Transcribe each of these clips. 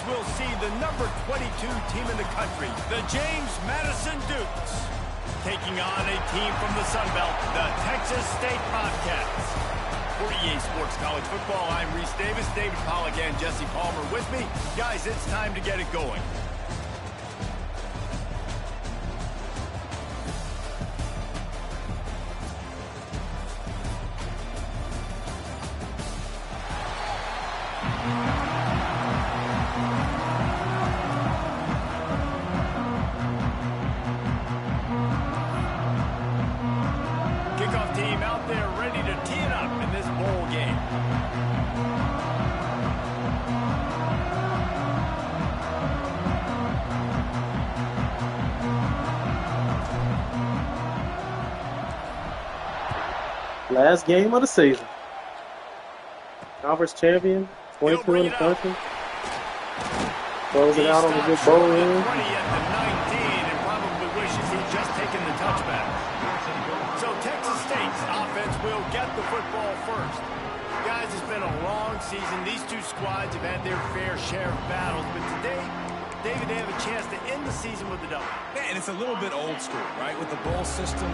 we'll see the number 22 team in the country, the James Madison Dukes, taking on a team from the Sun Belt, the Texas State Bobcats. For EA Sports College Football, I'm Reese Davis, David Pollack, and Jesse Palmer with me. Guys, it's time to get it going. Kickoff team out there ready to tee it up in this bowl game. Last game of the season. Conference champion, 22 in the country. Closing out on a good bowl win. 20 at the 19 and probably wishes he'd just taken the touchback. So Texas State's offense will get the football first. Guys, it's been a long season. These two squads have had their fair share of battles, but today, David, they have a chance to end the season with a W. Yeah, and it's a little bit old school, right? With the bowl system,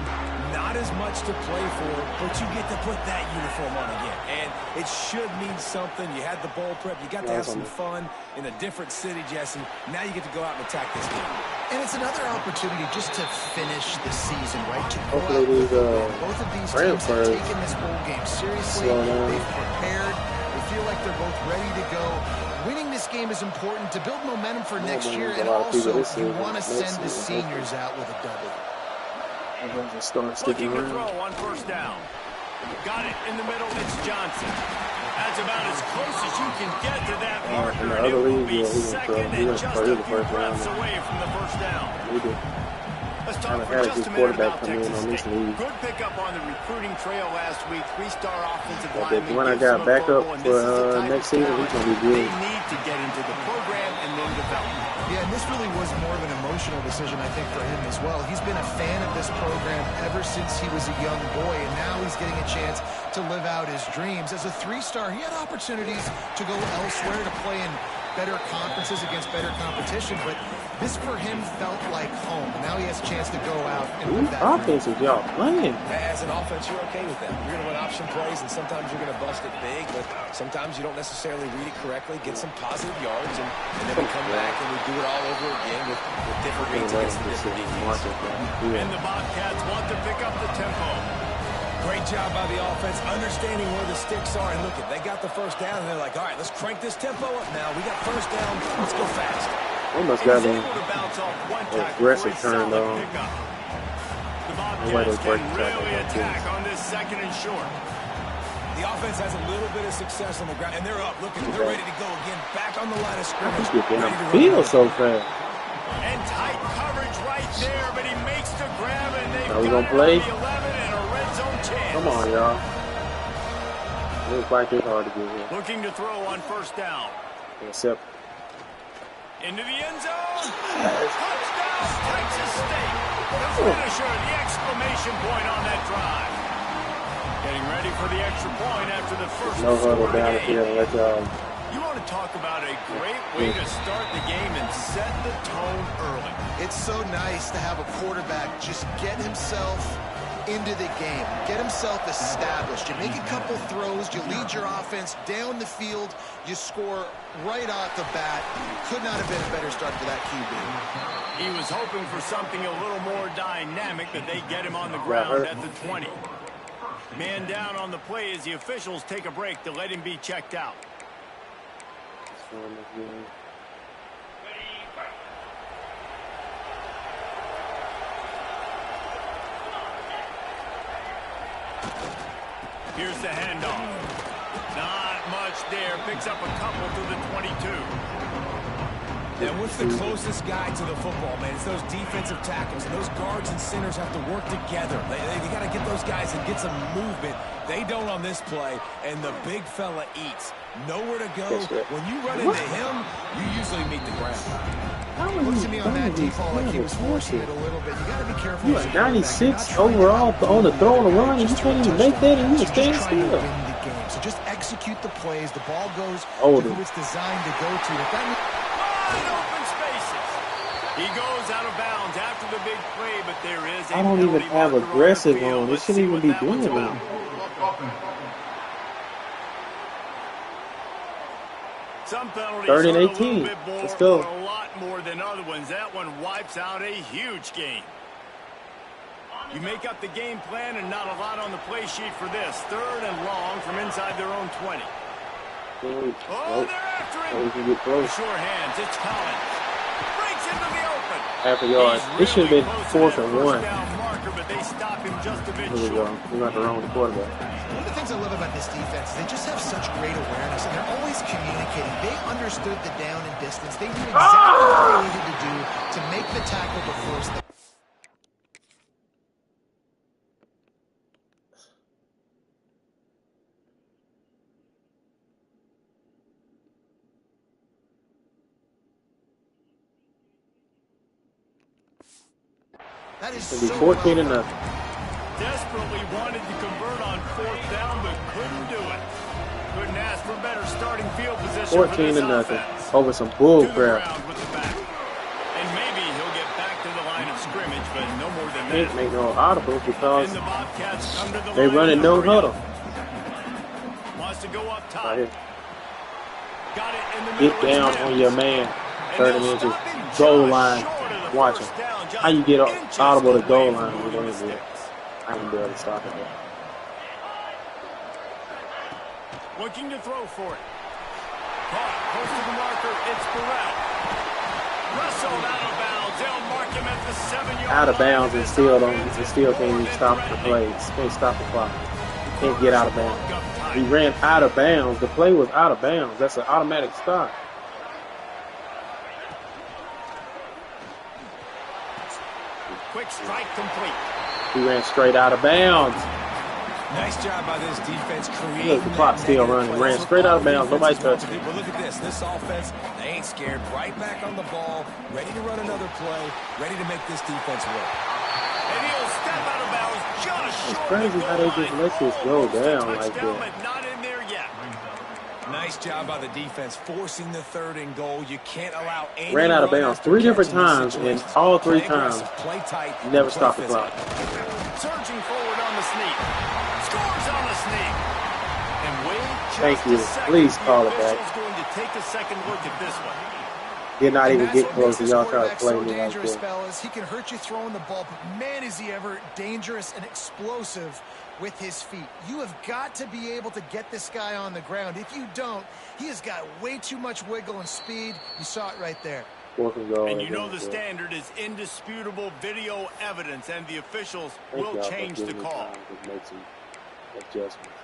not as much to play for, but you get to put that uniform on again. And it should mean something. You had the bowl prep. You got to have some fun in a different city, Jesse. Now you get to go out and attack this game. And it's another opportunity just to finish the season, right? To go Hopefully out both of these teams have taken this bowl game seriously. They've prepared. They feel like they're both ready to go. Winning this game is important to build momentum for next year, and also you want to send the seniors out with a W. Looking to throw on first down. Got it in the middle. It's Johnson. That's about as close as you can get to that marker, and it will be second and just a few breaths away from the first down. Let's talk for just a minute about Texas State. Good pickup on the recruiting trail last week. Three-star offensive lineman. When I got back up for next season, he's going to be good. They need to get into the program and then develop. Yeah, and this really was more of an emotional decision, I think, for him as well. He's been a fan of this program ever since he was a young boy, and now he's getting a chance to live out his dreams. As a three-star, he had opportunities to go elsewhere to play in better conferences against better competition, but this for him felt like home. Now he has a chance to go out and live that offensive y'all playing. As an offense, you're okay with that. You're going to run option plays, and sometimes you're going to bust it big, but sometimes you don't necessarily read it correctly, get some positive yards, and then we come back and we do it all over again with different reads against the different defenses. And the Bobcats want to pick up the tempo. Great job by the offense, understanding where the sticks are. And look, they got the first down, and they're like, all right, let's crank this tempo up now. We got first down. Let's go fast. Almost got an aggressive turn, though. The Bobcats can really attack on this second and short. The offense has a little bit of success on the ground, and they're up. Looking, they're ready to go again. Back on the line of scrimmage. Feel so fast. And tight coverage right there, but he makes the grab, and they've got play? The 11 and a red zone chance. Come on, y'all. Looks like it's hard to get here. Looking to throw on first down. Except into the end zone. Touchdown, Texas State. The finisher, the exclamation point on that drive. Getting ready for the extra point after the first score of the game. You want to talk about a great way to start the game and set the tone early. It's so nice to have a quarterback just get himself into the game, get himself established. You make a couple throws, you lead your offense down the field, you score right off the bat. Could not have been a better start to that QB. He was hoping for something a little more dynamic, but they get him on the ground at the 20. Man down on the play as the officials take a break to let him be checked out. Here's the handoff. Not much there. Picks up a couple to the 22. And what's the closest guy to the football, man? It's those defensive tackles. And those guards and centers have to work together. They got to get those guys and get some movement. They don't on this play, and the big fella eats. Nowhere to go. When you run into him, you usually meet the ground. Looks to me on that default like he was forcing it a little bit. You got to be careful. You 96 overall on the throw and the run, and you can't even make that, and you just stand still. So just execute the plays. The ball goes to who it's designed to go to. wide open spaces. He goes out of bounds after the big play, but there is a I don't even have aggressive on. It shouldn't even be doing that. Some penalties 3rd and hurt 18. a little bit more, Let's go. a lot more than other ones. That one wipes out a huge game. You make up the game plan and not a lot on the play sheet for this. 3rd and long from inside their own 20. Oh, they're after him. We can get close. Sure hands. It's Collins. Breaks into the open. Half a yard. This should have been 4th and 1. Marker, but they stop him just a bit Here we go. We got the wrong quarterback. One of the things I love about this defense is they just have such great awareness, and they're always communicating. They understood the down and distance. They knew exactly what they needed to do to make the tackle to force them. That is It'll be so 14 and well. nothing. Desperately wanted to convert on 4th down, but couldn't do it. Couldn't ask for better starting field position 14 for to this nothing. offense. Over some bull To the crap. ground with the back. And maybe he'll get back to the line of scrimmage, but no more than Can't that. make no audibles because And the Bobcats come to the they line running to no hurry huddle. up. Wants to go up top. Right here. Got it in the middle. Get down It's on Mims. your man. And 30 they'll inches. stop him Goal just line. short of the Watch first him. down, just How you get inches audible to away goal from line? You moving don't the do it. sticks. I can be able to stop it there. Looking to throw for it. Caught close to the marker. It's Burrell. Wrestled out of bounds. They'll mark him at the 7-yard Out of line bounds of and this still offense. can't even stop the plays. Can't stop the clock. Can't get out of bounds. He ran out of bounds. The play was out of bounds. That's an automatic stop. Quick strike complete. He ran straight out of bounds. Nice job by this defense creating. Look, the clock's still running. Ran straight out of bounds. Nobody touched it. But look at this. This offense, they ain't scared. Right back on the ball, ready to run another play, ready to make this defense work. And he'll step out of bounds just It's short crazy of the how goal they just line. let this go Almost a down like touchdown, that. but not in there yet. Nice job by the defense forcing the 3rd and goal. You can't allow any Ran out of run bounds after 3 catch different in this times, and situation. all 3 Play times aggressive, play tight, never play stopped the physical. clock. Surging forward on the sneak. Scores on the sneak. And wait just Thank you. a second. Please The call it back. official's going to take a second look at this one. Did not And even that's get what close, makes and this y'all try to quarterback play so me like dangerous, that. fellas. He can hurt you throwing the ball, but man, is he ever dangerous and explosive with his feet. You have got to be able to get this guy on the ground. If you don't, he has got way too much wiggle and speed. You saw it right there. 4th and goal. And you know the again, standard is indisputable video evidence, and the officials Thank will y'all for change the giving me call. time to make some adjustments.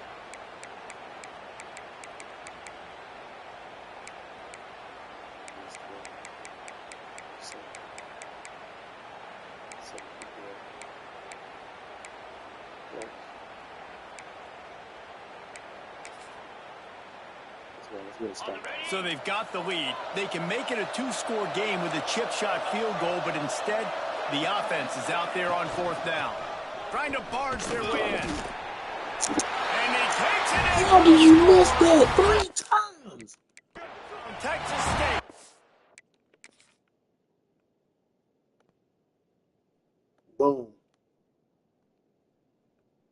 So they've got the lead. They can make it a 2-score game with a chip shot field goal, but instead, the offense is out there on 4th down, trying to barge their way in. And he takes it in. How did you miss that 3 times? From Texas State. Boom.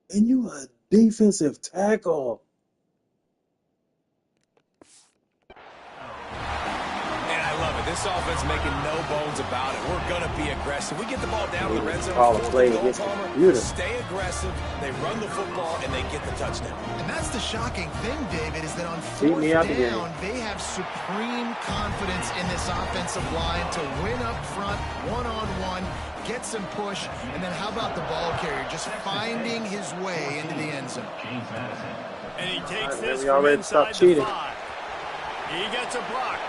And you a defensive tackle. And I love it. This offense making no bones about it. We're going to be aggressive. We get the ball down to the red zone. Call a 4th play and goal, against the Palmer. computer. Stay aggressive. They run the football, and they get the touchdown. And that's the shocking thing, David, is that on Beat 4th me out the game. down, they have supreme confidence in this offensive line to win up front, one-on-one, get some push, and then how about the ball carrier just finding his way into the end zone. And he takes Alright, this we from already stopped inside the cheating. 5. He gets a block.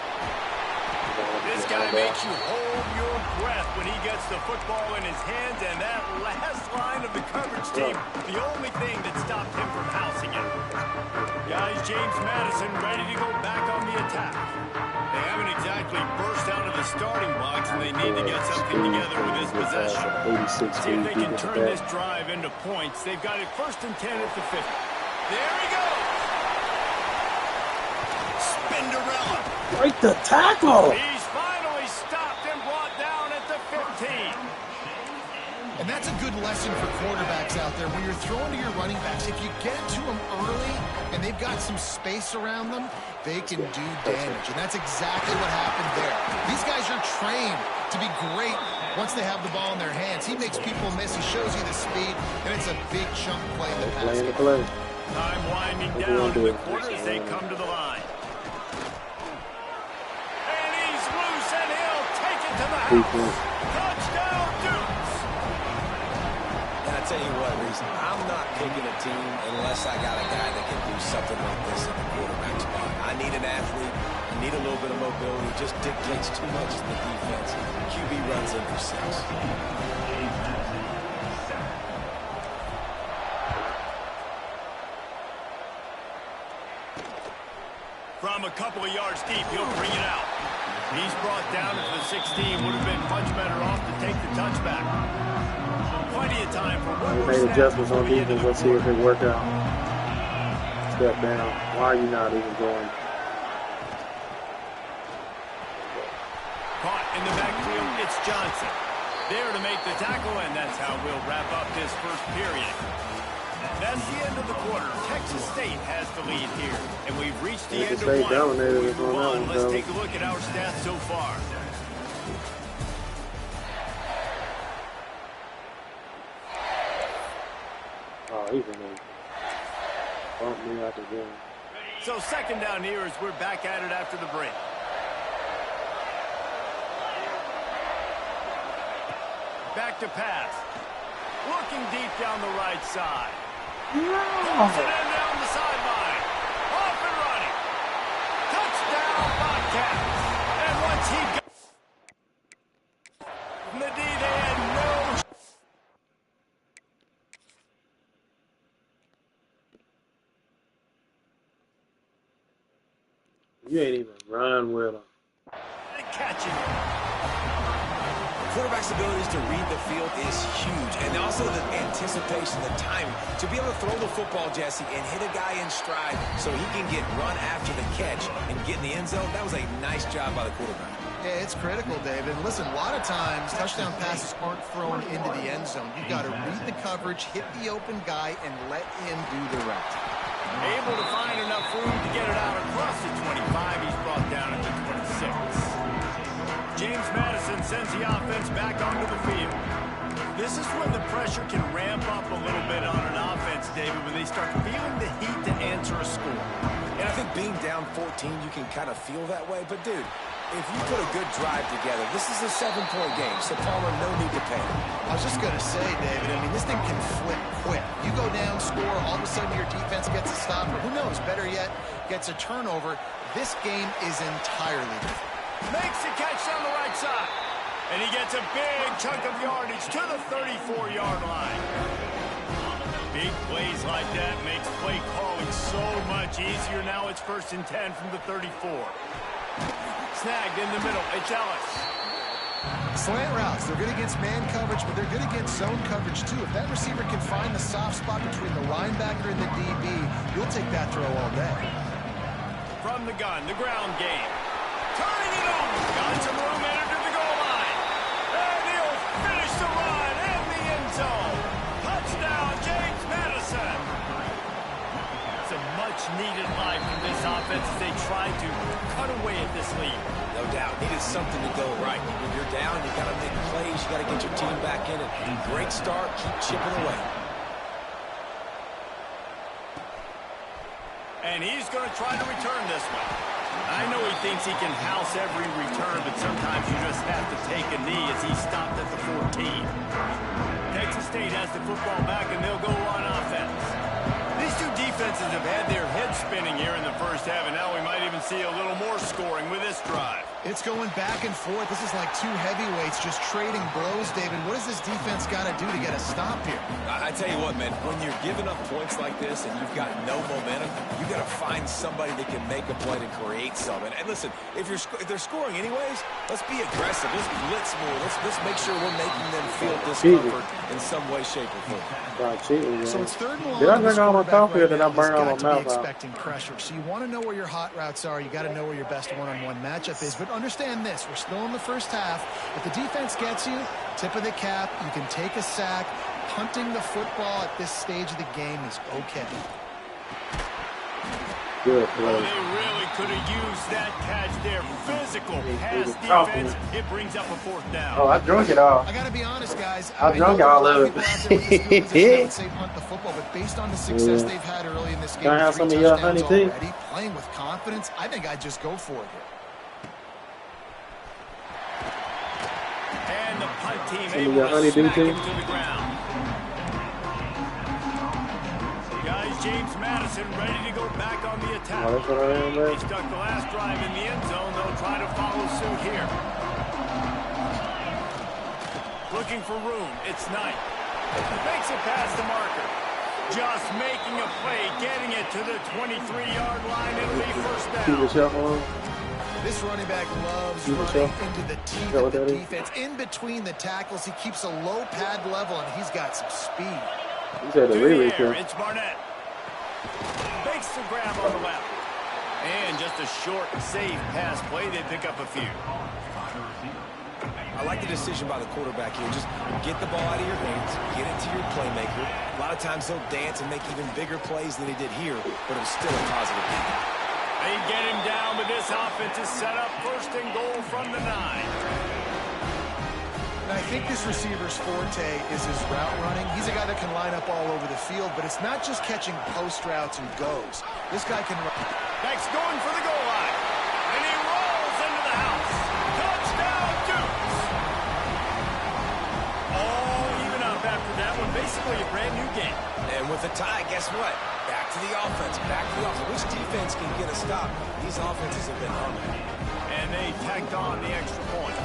This guy makes you hold your breath when he gets the football in his hands, and that last line of the coverage team, the only thing that stopped him from housing it. Guys, James Madison ready to go back on the attack. They haven't exactly burst out of the starting blocks, and they need to get something together with this possession. See if they can turn this drive into points. They've got it 1st and 10 at the 50. There he goes. Spinderella. Break the tackle. He's finally lesson for quarterbacks out there. When you're throwing to your running backs, if you get to them early and they've got some space around them, they can do damage. And that's exactly what happened there. These guys are trained to be great once they have the ball in their hands. He makes people miss. He shows you the speed, and it's a big chunk play in the basket. Time winding down to the quarter as they come to the line. And he's loose, and he'll take it to the house. Touchdown, Dukes! And I tell you what, Reese, I'm not picking a team unless I got a guy that can do something like this in the quarterback spot. I need an athlete. I need a little bit of mobility. It just dictates too much in the defense. QB runs in for 6. From a couple of yards deep, he'll bring it out. He's brought down to the 16. Would have been much better off to take the touchback. Plenty of time for one more snap. Made adjustments on defense. Let's see if it work out. Step down. Why are you not even going? Caught in the backfield, it's Johnson. There to make the tackle, and that's how we'll wrap up this first period. That's the end of the quarter. Texas State has the lead here, and we've reached the end of one. Let's take a look at our stats so far. Oh, he's in there. Bump me out the game. So second down here as we're back at it after the break. Back to pass. Looking deep down the right side. Pulls it in down the sideline. Off and running. Touchdown, Bobcats. And once he got the D, they had no. You ain't even run with him. Catching it. Quarterback's abilities to read the field is huge, and also the anticipation, the timing. To be able to throw the football, Jesse, and hit a guy in stride so he can get run after the catch and get in the end zone, that was a nice job by the quarterback. Yeah, it's critical, David. Listen, a lot of times touchdown passes aren't thrown into the end zone. You've got to read the coverage, hit the open guy, and let him do the rest. Able to find enough room to get it out across the 25. He's brought down at the 26. James Madison sends the offense back onto the field. This is when the pressure can ramp up a little bit on an offense, David, when they start feeling the heat to answer a score. And I think being down 14, you can kind of feel that way. But, dude, if you put a good drive together, this is a 7-point game, so Palmer, no need to panic. I was just going to say, David, I mean, this thing can flip quick. You go down, score, all of a sudden your defense gets a stop, or who knows, better yet, gets a turnover. This game is entirely different. Makes the catch down the right side. And he gets a big chunk of yardage to the 34-yard line. Big plays like that makes play calling so much easier. Now it's 1st and 10 from the 34. Snagged in the middle. It's Ellis. Slant routes. They're good against man coverage, but they're good against zone coverage, too. If that receiver can find the soft spot between the linebacker and the DB, you'll take that throw all day. From the gun, the ground game. Turning it over. Got some room entered to the goal line. And he'll finish the run in the end zone. Touchdown, James Madison. It's a much-needed line from this offense as they try to cut away at this lead. No doubt. Needed something to go right. When you're down, you got to make plays. You got to get your team back in it. Great start. Keep chipping away. And he's going to try to return this one. I know he thinks he can house every return, but sometimes you just have to take a knee as he stopped at the 14. Texas State has the football back, and they'll go on offense. These two defenses have had their heads spinning here in the first half, and now we might even see a little more scoring with this drive. It's going back and forth. This is like two heavyweights just trading blows, David. What does this defense got to do to get a stop here? I tell you what, man, when you're giving up points like this and you've got no momentum, you got to find somebody that can make a play to create something. And listen, if they're scoring anyways, let's be aggressive. Let's blitz more. Let's make sure we're making them feel discomfort in some way, shape, or form. So it's 3rd and long. Did I drink all my coffee or did I burn all my mouth out? Expecting pressure. So you want to know where your hot routes are. You got to know where your best one-on-one matchup is. But understand this, we're still in the first half. If the defense gets you, tip of the cap, you can take a sack, punting the football at this stage of the game is okay. Good Oh, play. they really could have used that catch there. Physical pass defense. It brings up a 4th down. Oh, I drunk it all. I got to be honest, guys. I drunk all of it. I would say punt the football, but based on the success they've had early in this game, Can I have some of your honey tea? already, playing with confidence, I think I'd just go for it here. And the punt team Some of able your to honeydew smack tea? him to the ground. Guys, James Madison ready to go back on the attack. Oh, that's what I am, man. He stuck the last drive in the end zone. They'll try to follow suit here. Looking for room. It's Knight. Makes it past the marker. Just making a play, getting it to the 23-yard line. It'll be 1st Keep the down. shuffle on. This running back loves Keep the running shuffle. into the Is teeth that of what the that is? defense. In between the tackles, he keeps a low pad level, and he's got some speed. You said the To the Riri air, kill. it's Barnett. Makes the grab on the left. And just a short, safe pass play. They pick up a few. I like the decision by the quarterback here. Just get the ball out of your hands, get it to your playmaker. A lot of times they'll dance and make even bigger plays than he did here, but it was still a positive game. They get him down, but this offense is set up 1st and goal from the 9. And I think this receiver's forte is his route running. He's a guy that can line up all over the field, but it's not just catching post routes and goes. This guy can run. Next going for the goal line. And he rolls into the house. Touchdown, Dukes. All even up after that one. Basically a brand new game. And with a tie, guess what? Back to the offense, back to the offense. Which defense can get a stop? These offenses have been hungry. And they tacked on the extra point.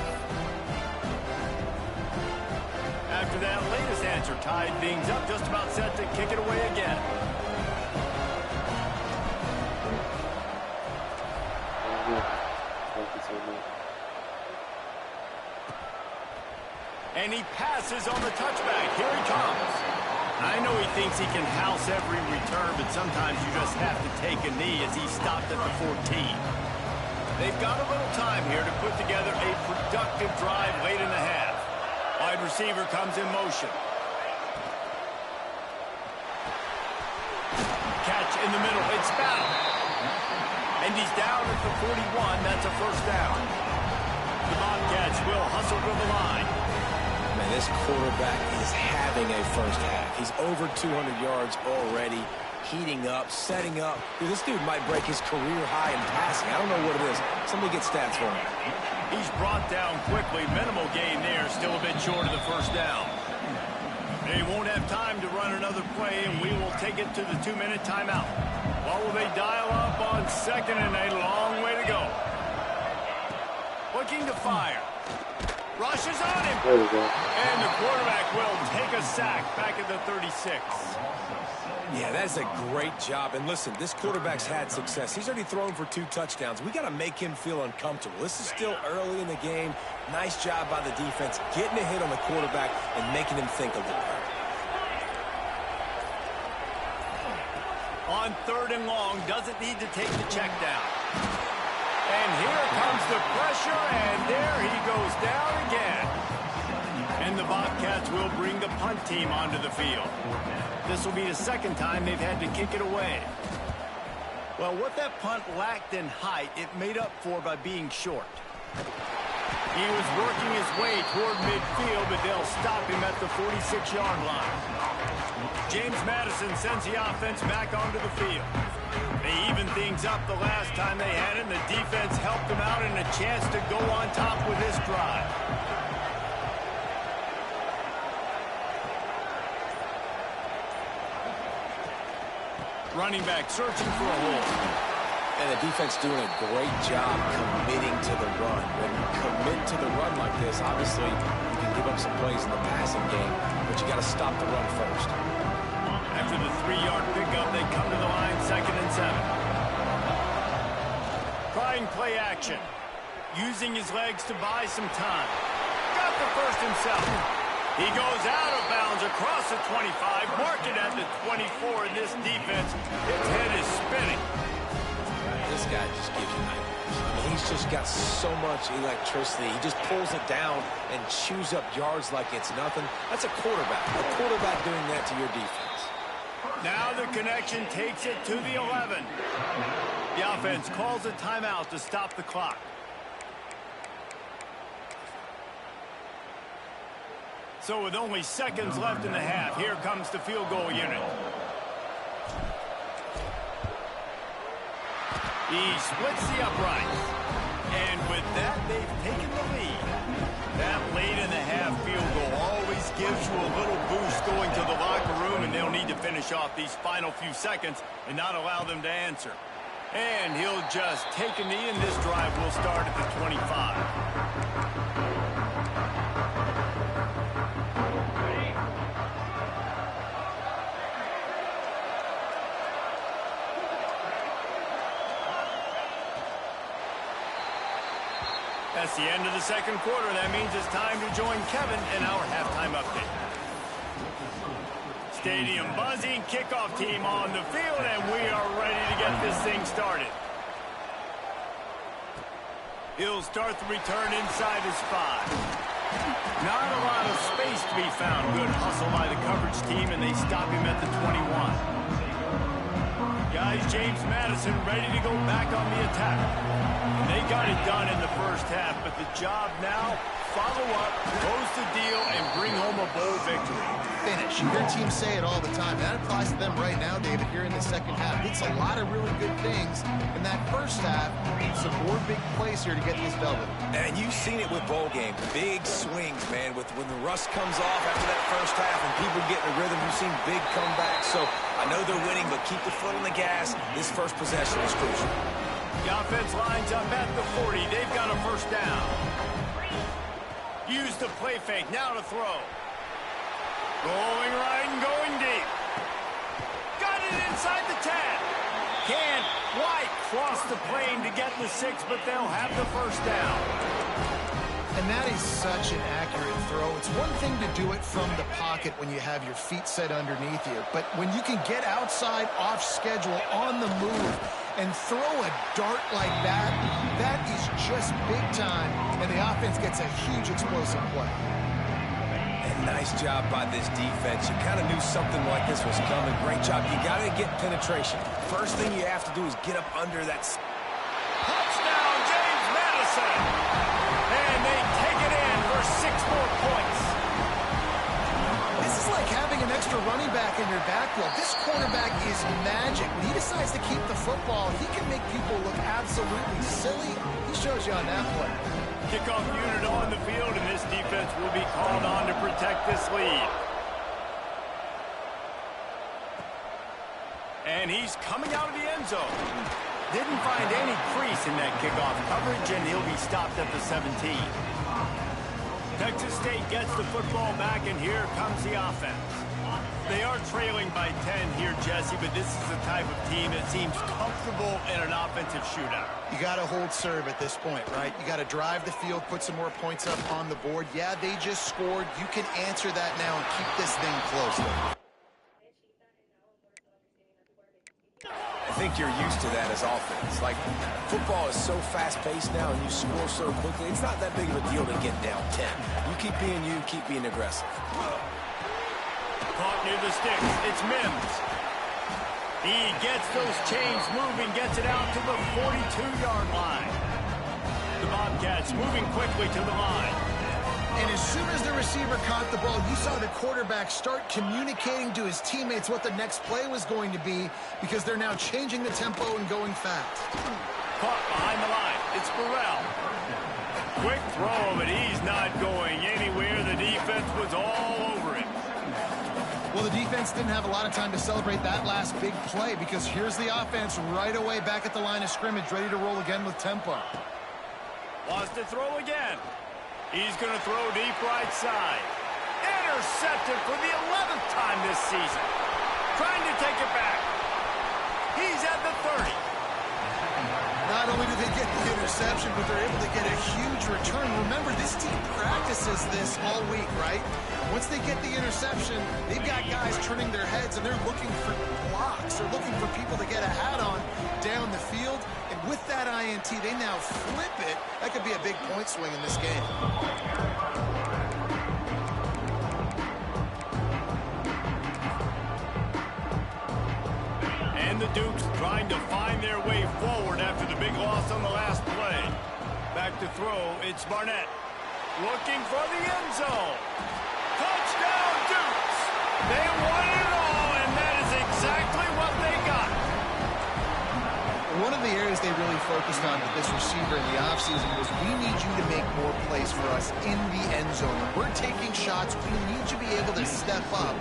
After that latest answer, tied things up, just about set to kick it away again. And he passes on the touchback. Here he comes. I know he thinks he can house every return, but sometimes you just have to take a knee as he stopped at the 14. They've got a little time here to put together a productive drive late in the half. Wide receiver comes in motion. Catch in the middle. It's Battle. And he's down at the 41. That's a 1st down. The Bobcats will hustle to the line. Man, this quarterback is having a 1st half. He's over 200 yards already, heating up, setting up. Dude, this dude might break his career high in passing. I don't know what it is. Somebody get stats for him. He's brought down quickly. Minimal gain there. Still a bit short of the 1st down. They won't have time to run another play, and we will take it to the 2-minute timeout. What will they dial up on 2nd and a long way to go? Looking to fire. Rushes on him. There we go. And the quarterback will take a sack back at the 36. Yeah, that's a great job. And listen, this quarterback's had success. He's already thrown for 2 touchdowns. We got to make him feel uncomfortable. This is still early in the game. Nice job by the defense, getting a hit on the quarterback and making him think a little bit. On 3rd and long, doesn't need to take the check down. And here comes the pressure, and there he goes down again. And the Bobcats will bring the punt team onto the field. This will be the 2nd time they've had to kick it away. Well, what that punt lacked in height, it made up for by being short. He was working his way toward midfield, but they'll stop him at the 46-yard line. James Madison sends the offense back onto the field. They evened things up the last time they had it, and the defense helped them out and a chance to go on top with this drive. Running back searching for a hole. And the defense doing a great job committing to the run. When you commit to the run like this, obviously you can give up some plays in the passing game, but you got to stop the run first. After the 3-yard pickup, they come to the line, 2nd and 7. Trying play action. Using his legs to buy some time. Got the 1st himself. He goes out of bounds across the 25, marked it at the 24, and this defense, its head is spinning. This this guy just gives you nightmares. I mean, he's just got so much electricity. He just pulls it down and chews up yards like it's nothing. That's a quarterback. A quarterback doing that to your defense. Now the connection takes it to the 11. The offense calls a timeout to stop the clock. So with only seconds left in the half, here comes the field goal unit. He splits the uprights. And with that, they've taken the lead. That late in the half field goal always gives you a little boost going to the locker room, and they'll need to finish off these final few seconds and not allow them to answer. And he'll just take a knee, and this drive will start at the 25. That's the end of the second quarter. That means it's time to join Kevin in our halftime update. Stadium buzzing, kickoff team on the field, and we are ready to get this thing started. He'll start the return inside his 5. Not a lot of space to be found. Good hustle by the coverage team, and they stop him at the 21. Guys, James Madison ready to go back on the attack. And they got it done in the first half, but the job now, follow up, close the deal, and bring home a bowl victory. Finish. You hear teams say it all the time. That applies to them right now, David, here in the second half. It's a lot of really good things in that first half. Some more big plays here to get this velvet. And you've seen it with bowl games. Big swings, man. With when the rust comes off after that first half and people get in the rhythm, you've seen big comebacks. So I know they're winning, but keep the foot on the gas. This first possession is crucial. The offense lines up at the 40. They've got a first down. Use the play fake. Now to throw. Going right and going deep. Got it inside the 10. Can't quite cross the plane to get the 6, but they'll have the first down. And that is such an accurate throw. It's one thing to do it from the pocket when you have your feet set underneath you, but when you can get outside, off schedule, on the move, and throw a dart like that, that is just big time, and the offense gets a huge explosive play. And nice job by this defense. You kind of knew something like this was coming. Great job. You got to get penetration. First thing you have to do is get up under that. Touchdown, James Madison. And they take it in for 6 more points. This is like having an extra running back in your backfield. This quarterback is magic. When he decides to keep the football, he can make people look absolutely silly. He shows you on that play. Kickoff unit on the field, and this defense will be called on to protect this lead. And he's coming out of the end zone. Didn't find any crease in that kickoff coverage, and he'll be stopped at the 17. Texas State gets the football back, and here comes the offense. They are trailing by 10 here, Jesse, but this is the type of team that seems comfortable in an offensive shootout. You got to hold serve at this point, right? You got to drive the field, put some more points up on the board. Yeah, they just scored. You can answer that now and keep this thing close. I think you're used to that as offense. Like, football is so fast-paced now and you score so quickly, it's not that big of a deal to get down 10. You keep being you, keep being aggressive. Caught near the sticks. It's Mims. He gets those chains moving, gets it out to the 42-yard line. The Bobcats moving quickly to the line. And as soon as the receiver caught the ball, you saw the quarterback start communicating to his teammates what the next play was going to be, because they're now changing the tempo and going fast. Caught behind the line. It's Burrell. Quick throw, but he's not going anywhere. The defense was all over him. Well, the defense didn't have a lot of time to celebrate that last big play, because here's the offense right away back at the line of scrimmage, ready to roll again with tempo. Wants to throw again. He's going to throw deep right side. Intercepted for the 11th time this season. Trying to take it back. He's at the 30. Not only do they get the interception, but they're able to get a huge return. Remember, this team practices this all week, right? Once they get the interception, they've got guys turning their heads, and they're looking for blocks. They're looking for people to get a hat on down the field. And With that INT, they now flip it. That could be a big point swing in this game. And the Dukes trying to find their way forward after the big loss on the last play. Back to throw, it's Barnett. Looking for the end zone. Touchdown, Dukes! They won it all, and that is exactly what they got. One of the areas they really focused on with this receiver in the offseason was we need you to make more plays for us in the end zone. When we're taking shots, we need you to be able to step up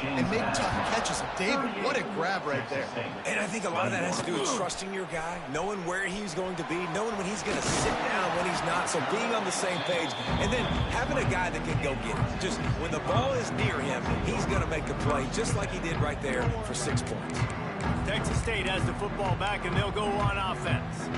and make tough catches. David, what a grab right there. And I think a lot of that has to do with trusting your guy, knowing where he's going to be, knowing when he's going to sit down, when he's not, so being on the same page, and then having a guy that can go get it. Just when the ball is near him, he's going to make the play just like he did right there for 6 points. Texas State has the football back, and they'll go on offense.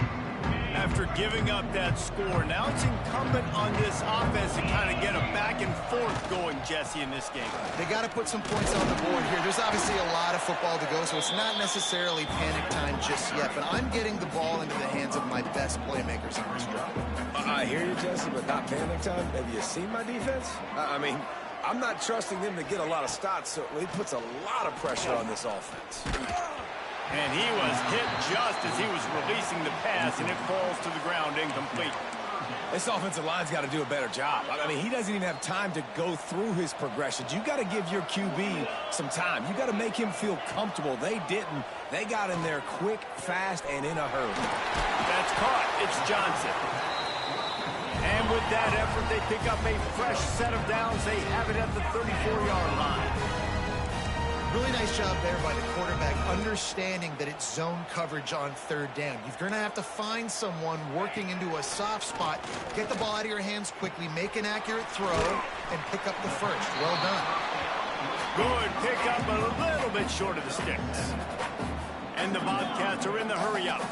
After giving up that score, now it's incumbent on this offense to kind of get a back and forth going, Jesse, in this game. They got to put some points on the board here. There's obviously a lot of football to go, so it's not necessarily panic time just yet, but I'm getting the ball into the hands of my best playmakers in this drive. I hear you, Jesse, but not panic time. Have you seen my defense? I mean, I'm not trusting them to get a lot of stops, so he puts a lot of pressure on this offense. And he was hit just as he was releasing the pass, and it falls to the ground incomplete. This offensive line's got to do a better job. I mean, he doesn't even have time to go through his progressions. You got to give your QB some time. You got to make him feel comfortable. They didn't. They got in there quick, fast, and in a hurry. That's caught. It's Johnson. And with that effort, they pick up a fresh set of downs. They have it at the 34-yard line. Really nice job there by the quarterback, understanding that it's zone coverage on third down. You're going to have to find someone working into a soft spot, get the ball out of your hands quickly, make an accurate throw, and pick up the first. Well done. Good pickup, but a little bit short of the sticks. And the Bobcats are in the hurry-up.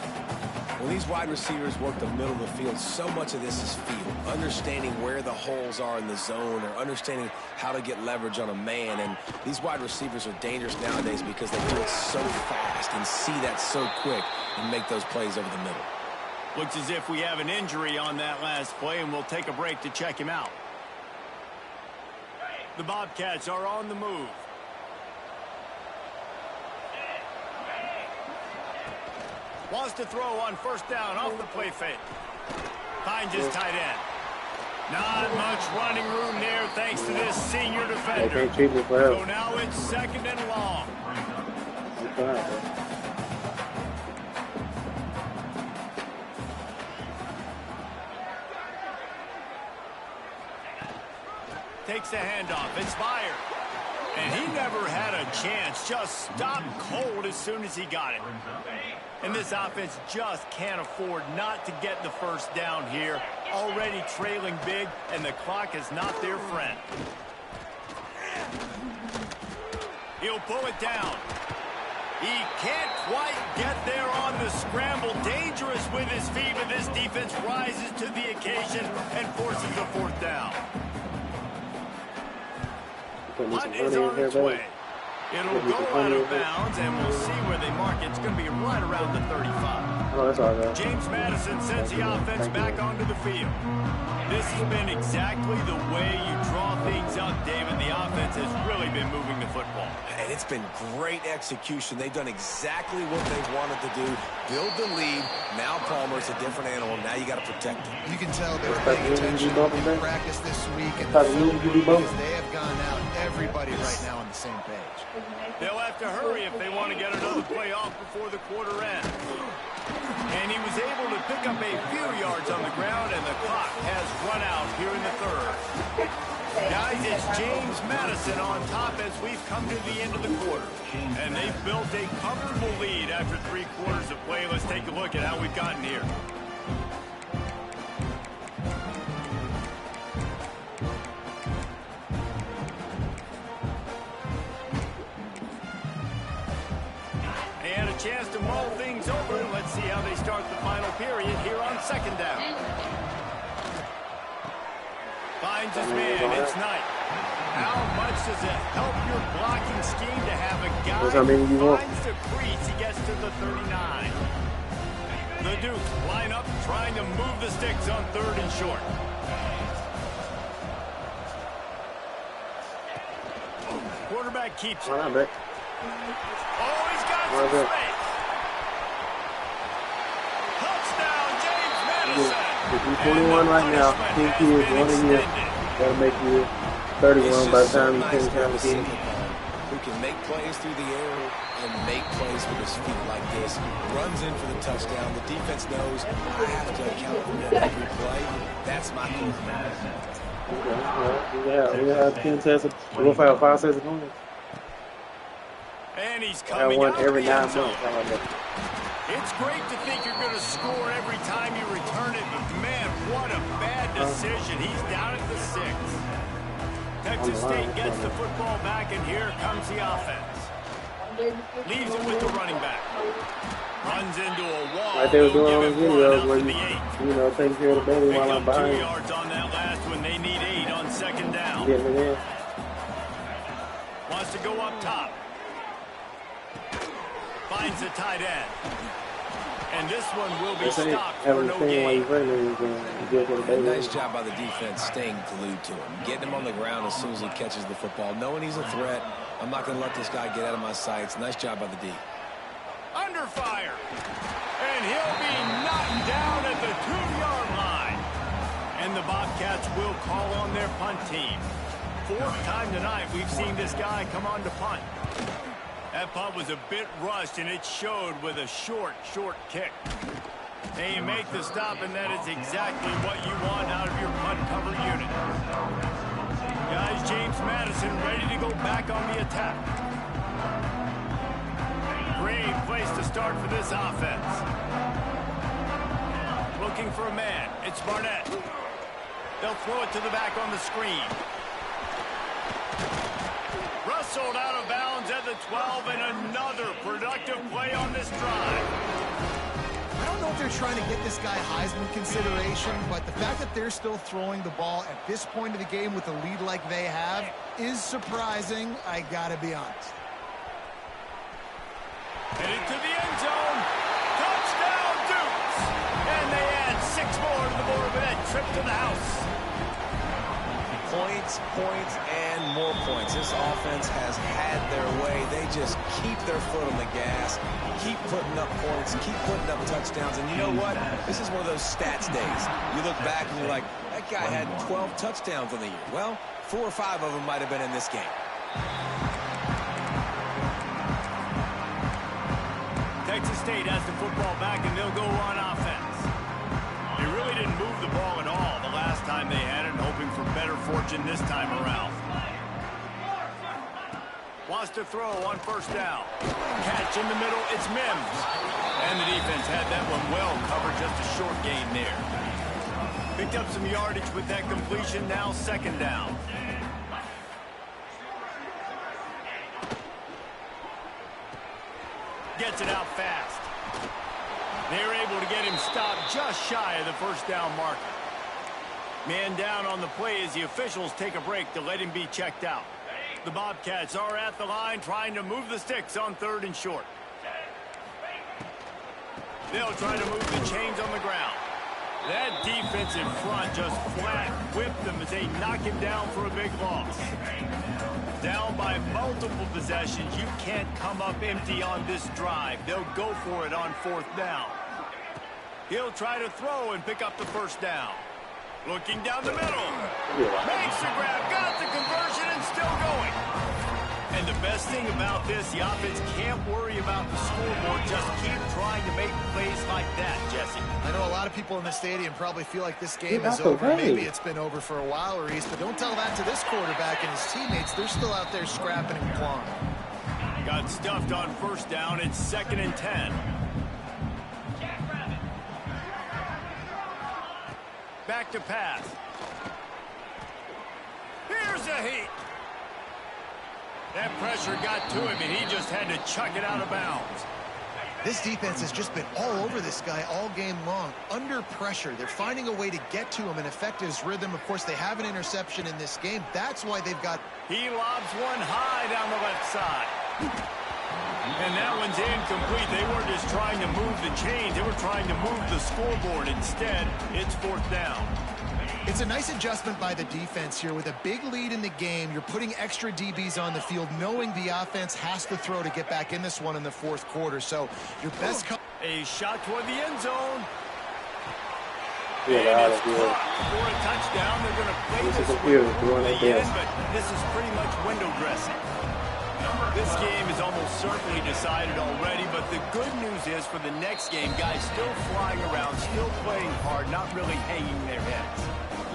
When these wide receivers work the middle of the field, so much of this is feel. Understanding where the holes are in the zone or understanding how to get leverage on a man. And these wide receivers are dangerous nowadays because they do it so fast and see that so quick and make those plays over the middle. Looks as if we have an injury on that last play, and we'll take a break to check him out. The Bobcats are on the move. Wants to throw on first down off the play fake. Finds his tight end. Not much running room there thanks to this senior defender. So now it's second and long. Takes the handoff. It's fired. And he never had a chance. Just stopped cold as soon as he got it. And this offense just can't afford not to get the first down here. Already trailing big, and the clock is not their friend. He'll pull it down. He can't quite get there on the scramble. Dangerous with his feet, but this defense rises to the occasion and forces a fourth down. Punt is on its way. It'll go out of bounds, and we'll see where they mark it. It's going to be right around the 35. Oh, that's all right. James Madison sends the offense back onto the field. This has been exactly the way you draw things up, David. The offense has really been moving the football. And it's been great execution. They've done exactly what they wanted to do. Build the lead. Now Palmer's a different animal. Now you got to protect him. You can tell they're paying attention in practice this week, and because they have gone out. Everybody right now on the same page. They'll have to hurry if they want to get another play off before the quarter ends. And he was able to pick up a few yards on the ground, and the clock has run out here in the third. Guys, it's James Madison on top as we've come to the end of the quarter. And they've built a comfortable lead after 3 quarters of play. Let's take a look at how we've gotten here. Chance to mull things over. Let's see how they start the final period here on second down. Finds his man. It's Knight. How much does it help your blocking scheme to have a guy who finds the crease? He gets to the 39. The Dukes line up, trying to move the sticks on 3rd and short. Quarterback keeps it. Run out, Beck. Oh, he's got some space. Touchdown, James Madison. If you're 21 right now, 10 kids, 1 a year, that'll make you 31 by the time you finish out the game. Who can make plays through the air and make plays with his feet like this. Runs in for the touchdown. The defense knows I have to account for him every play. That's my goal. We have 10 tests. We'll have 5 sets of points. And he's I coming won out every the 9 end zone. months. How about that? It's great to think you're going to score every time you return it, but man, what a bad decision. He's down at the 6. Texas State gets the football back, and here comes the offense. Leaves it with the running back. Runs into a wall. Like they were doing on the They'll give it videos one where out to you, the 8. taking care of the baby Pick while I'm up behind. 2 yards on that last one. They need 8 on 2nd down. Getting it in. Wants to go up top. Finds the tight end. And this one will be stopped for no gain. Nice job by the defense staying glued to him. Getting him on the ground as soon as he catches the football. Knowing he's a threat. I'm not going to let this guy get out of my sights. Nice job by the D. Under fire. And he'll be knocked down at the 2-yard line. And the Bobcats will call on their punt team. 4th time tonight we've seen this guy come on to punt. That punt was a bit rushed, and it showed with a short kick. And you make the stop, and that is exactly what you want out of your punt cover unit. Guys, James Madison ready to go back on the attack. Great place to start for this offense. Looking for a man. It's Barnett. They'll throw it to the back on the screen. Rustled out of bounds at the 12, and another productive play on this drive. I don't know if they're trying to get this guy Heisman consideration, but the fact that they're still throwing the ball at this point of the game with a lead like they have is surprising, I gotta be honest. Headed to the end zone. Touchdown, Dukes! And they add 6 more to the board with that trip to the house. Points, and more points. This offense has had their way. They just keep their foot on the gas, keep putting up points, keep putting up touchdowns. And you know what? This is one of those stats days. You look back and you're like, that guy had 12 touchdowns on the year. Well, 4 or 5 of them might have been in this game. Texas State has the football back, and they'll go on offense. They really didn't move the ball at all the last time they had it, hoping for better fortune this time around. Wants to throw on 1st down. Catch in the middle, it's Mims. And the defense had that one well covered, just a short gain there. Picked up some yardage with that completion, now 2nd down. Gets it out fast. They're able to get him stopped just shy of the 1st down marker. Man down on the play as the officials take a break to let him be checked out. The Bobcats are at the line trying to move the sticks on 3rd and short. They'll try to move the chains on the ground. That defensive front just flat whipped them as they knock him down for a big loss. Down by multiple possessions, you can't come up empty on this drive. They'll go for it on 4th down. He'll try to throw and pick up the 1st down. Looking down the middle. Makes the grab, got the conversion, and still going. And the best thing about this, the offense can't worry about the scoreboard. Just keep trying to make plays like that, Jesse. I know a lot of people in the stadium probably feel like this game is over. Maybe it's been over for a while, Reese, but don't tell that to this quarterback and his teammates. They're still out there scrapping and clawing. Got stuffed on 1st down. It's 2nd and 10. Back to pass. Here's a heat. That pressure got to him, and he just had to chuck it out of bounds. This defense has just been all over this guy all game long. Under pressure, they're finding a way to get to him and affect his rhythm. Of course, they have an interception in this game. That's why they've got... He lobs one high down the left side. And that one's incomplete. They weren't just trying to move the chains. They were trying to move the scoreboard. Instead, it's 4th down. It's a nice adjustment by the defense here. With a big lead in the game, you're putting extra DBs on the field, knowing the offense has to throw to get back in this one in the 4th quarter. So your best... A shot toward the end zone. Yeah, and it's caught for a touchdown. They're going to play this one to the end, but this is pretty much window dressing. This game is almost certainly decided already, but the good news is for the next game, guys still flying around, still playing hard, not really hanging their heads.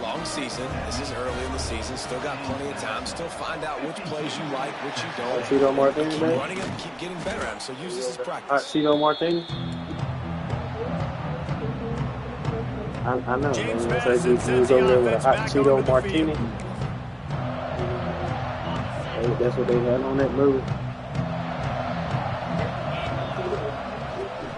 Long season. This is early in the season. Still got plenty of time. Still find out which plays you like, which you don't. Cheeto Martinez, keep man. running them, keep getting better at them. So use this as practice. Cheeto Martinez. I know. James man. Madison He was over there with a hot Cheeto Martini. That's what they had on that movie.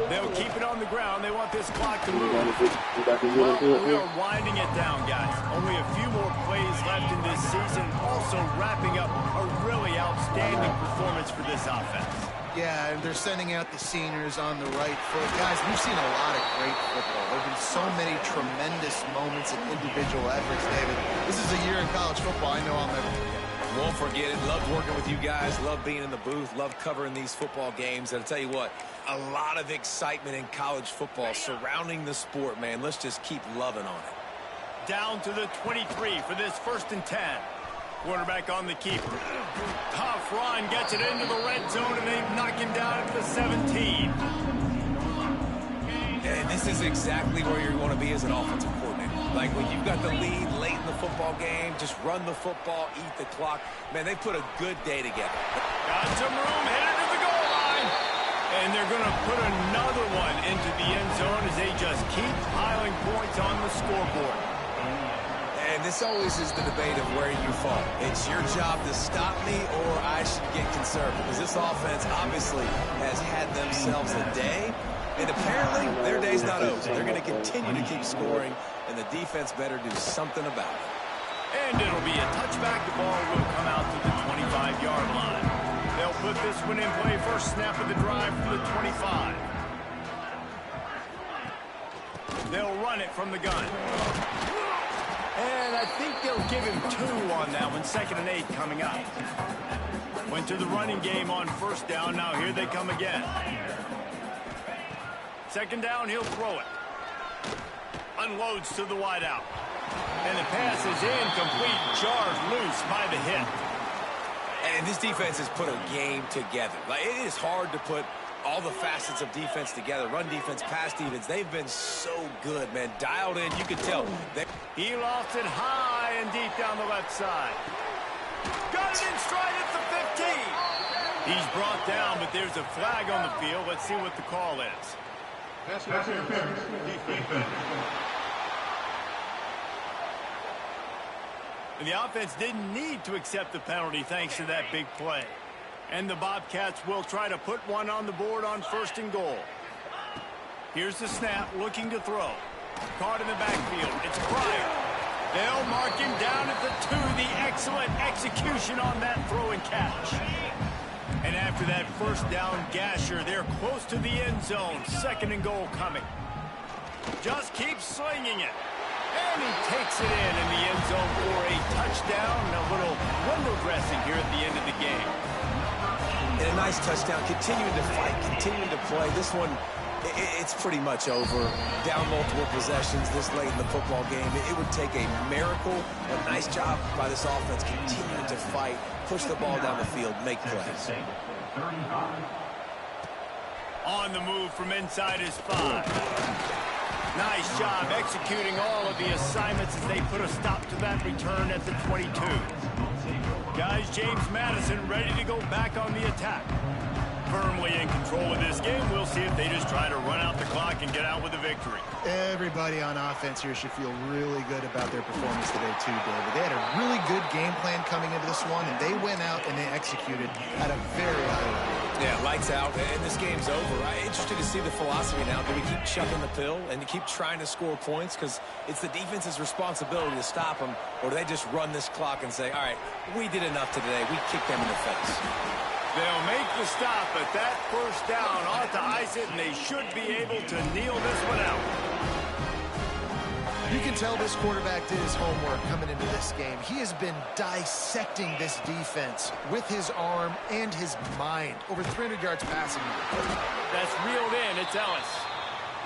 They'll keep it on the ground. They want this clock to move. Well, we are winding it down, guys. Only a few more plays left in this season. Also wrapping up a really outstanding performance for this offense. Yeah, and they're sending out the seniors on the right foot. Guys, we've seen a lot of great football. There have been so many tremendous moments and individual efforts, David. This is a year in college football I know I'll never forget. Won't forget it. Loved working with you guys. Loved being in the booth. Loved covering these football games. And I'll tell you what, a lot of excitement in college football surrounding the sport, man. Let's just keep loving on it. Down to the 23 for this 1st and 10. Quarterback on the keeper. Tough run, gets it into the red zone, and they knock him down at the 17. And this is exactly where you want to be as an offensive coordinator. Like when you've got the lead late in the football game, just run the football, eat the clock. Man, they put a good day together. Got some room, headed to the goal line. And they're going to put another one into the end zone as they just keep piling points on the scoreboard. And this always is the debate of where you fall. It's your job to stop me or I should get conservative. Because this offense obviously has had themselves a day. And apparently their day's not over. They're going to continue to keep scoring. And the defense better do something about it. And it'll be a touchback. The ball will come out to the 25-yard line. They'll put this one in play. First snap of the drive from the 25. They'll run it from the gun. And I think they'll give him 2 on that one. 2nd and 8 coming up. Went to the running game on 1st down. Now here they come again. 2nd down, he'll throw it. Unloads to the wideout. And the pass is incomplete. Jarred loose by the hit. And this defense has put a game together. Like, it is hard to put all the facets of defense together. Run defense, pass defense. They've been so good, man. Dialed in. You can tell. He lost it high and deep down the left side. Got it in stride at the 15. He's brought down, but there's a flag on the field. Let's see what the call is. Pass interference. Defense. The offense didn't need to accept the penalty thanks to that big play. And the Bobcats will try to put one on the board on 1st and goal. Here's the snap, looking to throw. Caught in the backfield. It's Pryor. They'll mark him down at the 2. The excellent execution on that throw and catch. And after that 1st down gasher, they're close to the end zone. 2nd and goal coming. Just keeps slinging it. And he takes it in the end zone for a touchdown. A little window dressing here at the end of the game. And a nice touchdown. Continuing to fight, continuing to play. This one, it's pretty much over. Down multiple possessions this late in the football game. It would take a miracle. A nice job by this offense continuing to fight, push the ball down the field, make plays. On the move from inside his 5. Nice job executing all of the assignments as they put a stop to that return at the 22. Guys, James Madison ready to go back on the attack. Firmly in control of this game. We'll see if they just try to run out the clock and get out with a victory. Everybody on offense here should feel really good about their performance today too, David. They had a really good game plan coming into this one, and they went out and they executed at a very high level. Yeah, lights out, and this game's over. I'm interested to see the philosophy now. Do we keep chucking the pill and keep trying to score points? Because it's the defense's responsibility to stop them, or do they just run this clock and say, all right, we did enough today. We kicked them in the face. They'll make the stop, but that first down ought to ice it, and they should be able to kneel this one out. You can tell this quarterback did his homework coming into this game. He has been dissecting this defense with his arm and his mind. Over 300 yards passing. That's reeled in. It's Ellis.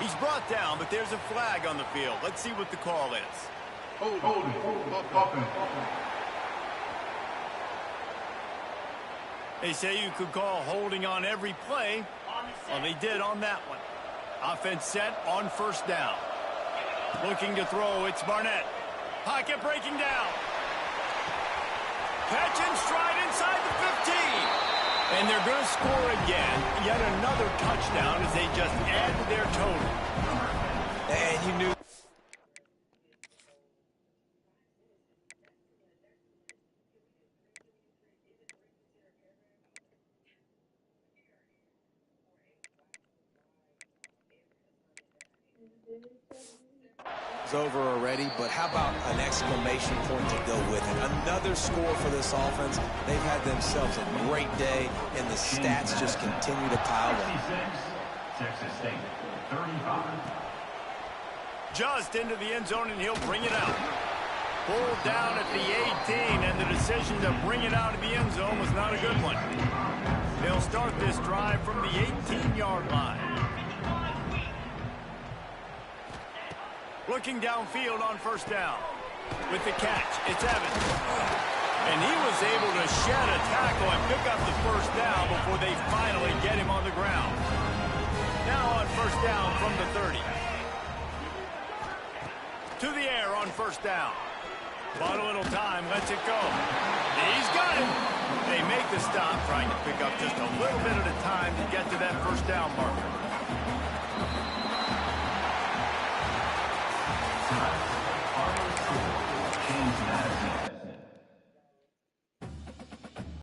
He's brought down, but there's a flag on the field. Let's see what the call is. Holding. Offense. They say you could call holding on every play. Well, they did on that one. Offense set on first down. Looking to throw, it's Barnett. Pocket breaking down. Catch and stride inside the 15. And they're going to score again. Yet another touchdown as they just add to their total. And you knew. Over already, but how about an exclamation point to go with it? Another score for this offense. They've had themselves a great day, and the stats just continue to pile up. Texas State, 35. Just into the end zone, and he'll bring it out. Pulled down at the 18, and the decision to bring it out of the end zone was not a good one. They'll start this drive from the 18-yard line. Looking downfield on first down. With the catch, it's Evans. And he was able to shed a tackle and pick up the first down before they finally get him on the ground. Now on first down from the 30. To the air on first down. Bought a little time, lets it go. He's got it. They make the stop, trying to pick up just a little bit at a time to get to that first down marker.